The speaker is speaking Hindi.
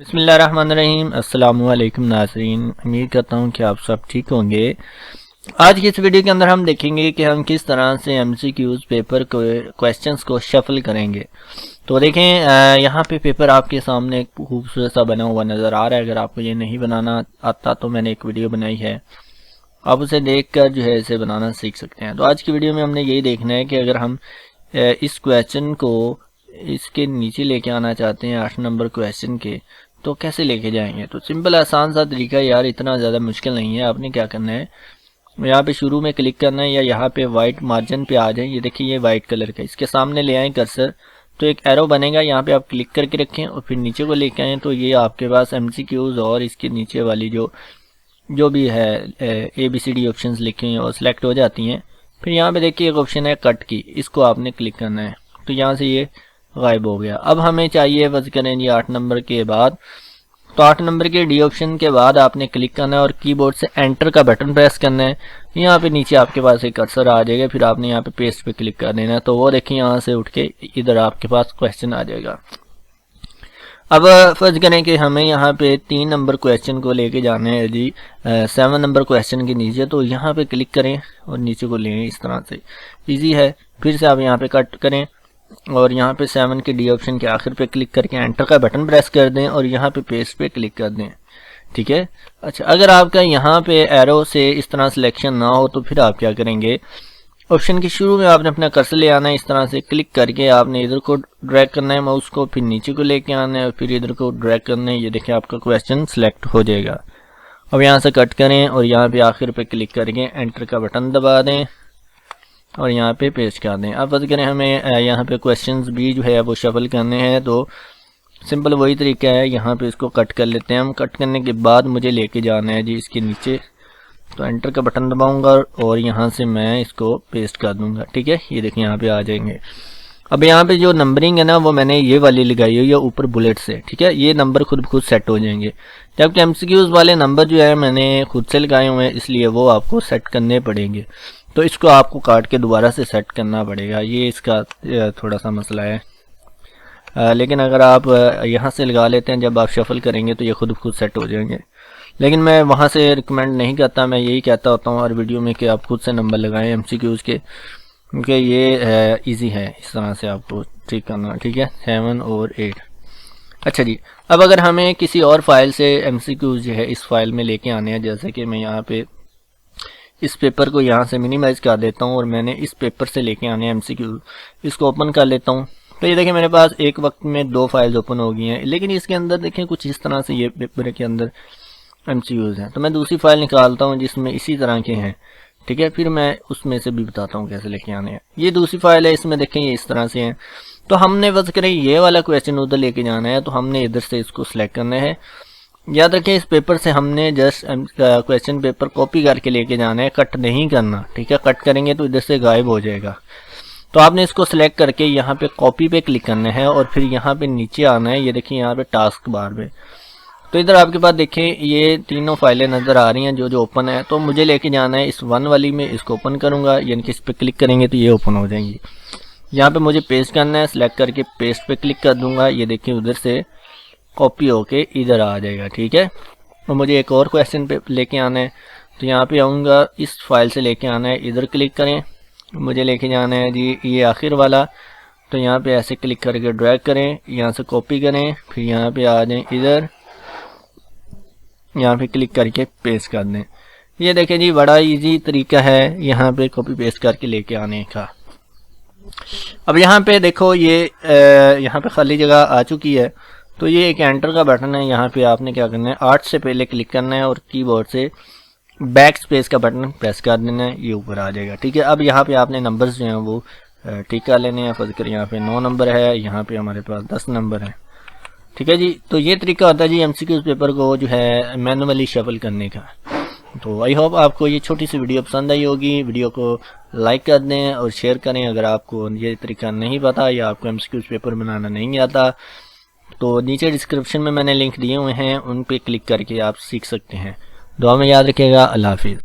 बिस्मिल्लाहिर्रहमानिर्रहीम। अस्सलामुअलैकुम नाज़रीन, उम्मीद करता हूँ कि आप सब ठीक होंगे। आज की इस वीडियो के अंदर हम देखेंगे कि हम किस तरह से एमसीक्यूज पेपर को क्वेश्चंस को शफल करेंगे। तो देखें, यहाँ पे पेपर आपके सामने खूबसूरत सा बना हुआ नज़र आ रहा है। अगर आपको ये नहीं बनाना आता तो मैंने एक वीडियो बनाई है, आप उसे देख कर जो है इसे बनाना सीख सकते हैं। तो आज की वीडियो में हमने यही देखना है कि अगर हम इस क्वेश्चन को इसके नीचे लेके आना चाहते हैं 8 नंबर क्वेश्चन के, तो कैसे लेके जाएंगे। तो सिंपल आसान सा तरीका यार, इतना ज़्यादा मुश्किल नहीं है। आपने क्या करना है, यहाँ पे शुरू में क्लिक करना है या यहाँ पे वाइट मार्जिन पे आ जाए। ये देखिए, ये वाइट कलर का, इसके सामने ले आए कर्सर, तो एक एरो बनेगा, यहाँ पे आप क्लिक करके रखें और फिर नीचे को लेके आए तो ये आपके पास एमसीक्यूज और इसके नीचे वाली जो भी है ABCD ऑप्शंस लिखे हैं और सिलेक्ट हो जाती हैं। फिर यहाँ पे देखिए एक ऑप्शन है कट की, इसको आपने क्लिक करना है, तो यहाँ से ये गायब हो गया। अब हमें चाहिए बस करें जी 8 नंबर के बाद, तो 8 नंबर के डी ऑप्शन के बाद आपने क्लिक करना है और कीबोर्ड से एंटर का बटन प्रेस करना है। यहाँ पे नीचे आपके पास एक कर्सर आ जाएगा, फिर आपने यहाँ पे पेस्ट पे क्लिक कर देना है, तो वो देखिए यहाँ से उठ के इधर आपके पास क्वेश्चन आ जाएगा। अब फर्ज करें कि हमें यहाँ पे 3 नंबर क्वेश्चन को लेके जाना है जी 7 नंबर क्वेश्चन के नीचे, तो यहाँ पे क्लिक करें और नीचे को लें, इस तरह से इजी है। फिर से आप यहाँ पे कट करें और यहाँ पे 7 के डी ऑप्शन के आखिर पे क्लिक करके एंटर का बटन प्रेस कर दें और यहाँ पे पेस्ट पे क्लिक कर दें। ठीक है। अच्छा, अगर आपका यहाँ पे एरो से इस तरह सिलेक्शन ना हो तो फिर आप क्या करेंगे, ऑप्शन के शुरू में आपने अपना कर्सर ले आना है, इस तरह से क्लिक करके आपने इधर को ड्रैग करना है माउस को, फिर नीचे को लेके आना है और फिर इधर को ड्रैग करना है। ये देखिए आपका क्वेश्चन सिलेक्ट हो जाएगा। अब यहाँ से कट करें और यहाँ पे आखिर पे क्लिक करके एंटर का बटन दबा दें और यहाँ पे पेस्ट कर दें। अब बात करें हमें यहाँ पे क्वेश्चंस भी जो है वो शफल करने हैं, तो सिंपल वही तरीका है। यहाँ पे इसको कट कर लेते हैं हम। कट करने के बाद मुझे लेके जाना है जी इसके नीचे, तो एंटर का बटन दबाऊंगा और यहाँ से मैं इसको पेस्ट कर दूंगा। ठीक है, ये देखिए यहाँ पे आ जाएंगे। अब यहाँ पे जो नंबरिंग है ना, वो मैंने ये वाली लगाई हुई है ऊपर बुलेट से। ठीक है, ये नंबर खुद सेट हो जाएंगे, जबकि एमसीक्यूज वाले नंबर जो है मैंने खुद से लगाए हुए हैं, इसलिए वो आपको सेट करने पड़ेंगे। तो इसको आपको काट के दोबारा से सेट करना पड़ेगा, ये इसका थोड़ा सा मसला है। लेकिन अगर आप यहाँ से लगा लेते हैं, जब आप शफल करेंगे तो ये खुद सेट हो जाएंगे। लेकिन मैं वहाँ से रिकमेंड नहीं करता, मैं यही कहता होता हूँ हर वीडियो में कि आप खुद से नंबर लगाएं एमसीक्यूज के, क्योंकि ये इजी है इस तरह से आपको ठीक करना। ठीक है, 7 और 8। अच्छा जी, अब अगर हमें किसी और फाइल से एमसीक्यूज जो है इस फाइल में लेके आने हैं, जैसे कि मैं यहाँ पे इस पेपर को यहाँ से मिनिमाइज कर देता हूँ और मैंने इस पेपर से लेके आने हैं एमसीक्यू, इसको ओपन कर लेता हूँ। तो ये देखिए मेरे पास एक वक्त में 2 फाइल्स ओपन हो गई हैं, लेकिन इसके अंदर देखें कुछ इस तरह से ये पेपर के अंदर एमसीक्यूज हैं। तो मैं दूसरी फाइल निकालता हूँ जिसमें इसी तरह के हैं। ठीक है, फिर मैं उसमें से भी बताता हूँ कैसे लेके आने हैं। ये दूसरी फाइल है, इसमें देखें ये इस तरह से हैं। तो हमने बस करें ये वाला क्वेश्चन उधर लेके जाना है, तो हमने इधर से इसको सिलेक्ट करना है। याद रखें, इस पेपर से हमने जस्ट क्वेश्चन पेपर कॉपी करके लेके जाना है, कट नहीं करना। ठीक है, कट करेंगे तो इधर से गायब हो जाएगा। तो आपने इसको सिलेक्ट करके यहाँ पे कॉपी पे क्लिक करना है और फिर यहाँ पे नीचे आना है। ये देखिए यहाँ पे टास्क बार पे, तो इधर आपके पास देखें ये तीनों फाइलें नज़र आ रही हैं जो ओपन है। तो मुझे लेके जाना है इस 1 वाली में, इसको ओपन करूँगा, यानी कि इस पर क्लिक करेंगे तो ये ओपन हो जाएंगी। यहाँ पे मुझे पेस्ट करना है, सिलेक्ट करके पेस्ट पे क्लिक कर दूंगा। ये देखिए उधर से कॉपी होके इधर आ जाएगा। ठीक है, और मुझे एक और क्वेश्चन पे लेके आना है, तो यहाँ पे आऊँगा, इस फाइल से लेके आना है, इधर क्लिक करें, मुझे लेके जाना है जी ये आखिर वाला। तो यहाँ पे ऐसे क्लिक करके ड्रैग करें, यहाँ से कॉपी करें, फिर यहाँ पे आ जाएं इधर, यहाँ पे क्लिक करके पेस्ट कर दें। ये देखें जी, बड़ा इजी तरीका है यहाँ पे कॉपी पेस्ट करके लेके आने का। अब यहाँ पे देखो ये यहाँ पे खाली जगह आ चुकी है, तो ये एक एंटर का बटन है। यहाँ पे आपने क्या करना है, 8 से पहले क्लिक करना है और कीबोर्ड से बैक स्पेस का बटन प्रेस कर देना है, ये ऊपर आ जाएगा। ठीक है, अब यहाँ पे आपने नंबर्स जो हैं वो ठीक कर लेने हैं। फर्ज कर यहाँ पे 9 नंबर है, यहाँ पे हमारे पास 10 नंबर है। ठीक है जी, तो ये तरीका होता है जी एमसीक्यूज पेपर को जो है मैनुअली शफल करने का। तो आई होप आपको ये छोटी सी वीडियो पसंद आई होगी। वीडियो को लाइक कर दें और शेयर करें। अगर आपको ये तरीका नहीं पता या आपको एमसीक्यूज पेपर बनाना नहीं आता, तो नीचे डिस्क्रिप्शन में मैंने लिंक दिए हुए हैं, उन पे क्लिक करके आप सीख सकते हैं। दुआ में याद रखिएगा। अल्लाह हाफिज़।